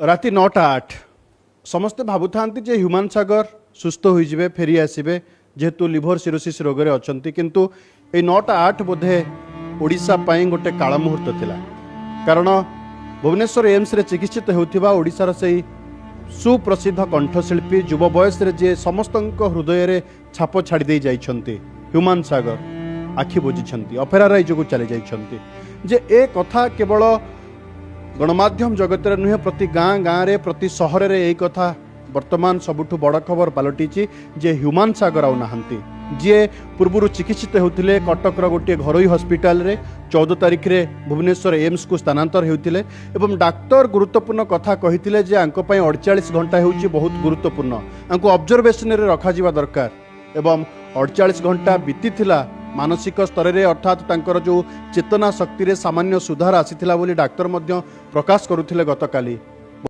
राति 9:08 समस्ते भावुता जे ह्यूमान सागर सुस्थ होइजिबे फेरी आसिबे जेहेतु लिभर सिरोसिस रोग रे अछंती किंतु ए 9:08 बोधे ओडिशा पाई गोटे काल मुहूर्त थिला कारण भुवनेश्वर एम्स रे चिकित्सित होउथिबा ओडिशार सेही सुप्रसिद्ध कंठशिल्पी युव बयस रे जे समस्तक हृदय रे छाप छाड़ी दे जाइछंती ह्यूमान सागर आखि बुझिछंती अपेरा राय जोगु चले जाइछंती जे ए कथा केवल गणमाध्यम जगत रे नुहे प्रति गाँ गाँ रे प्रति सहर रे ए कथा वर्तमान सबुठु बड़ खबर पलटिची जे ह्यूमान सागर आउ नाहंती जे पूर्व चिकित्सित होते कटक गोटे घरोई हस्पिटाल रे 14 तारिख रे भुवनेश्वर एम्स को स्थानांतर होते एवं डाक्तर गुरुत्वपूर्ण कथा कही जे आंको पई 48 घंटा होउची बहुत गुरुत्वपूर्ण आंको ऑब्जर्वेशन रे रखा जिबा दरकार एवं 48 घंटा बीती थिला मानसिक स्तर रे अर्थात तांकर जो चेतना शक्ति रे सामान्य सुधार आसीथिला बोली डाक्तर मध्य प्रकाश करुथिले गतकाली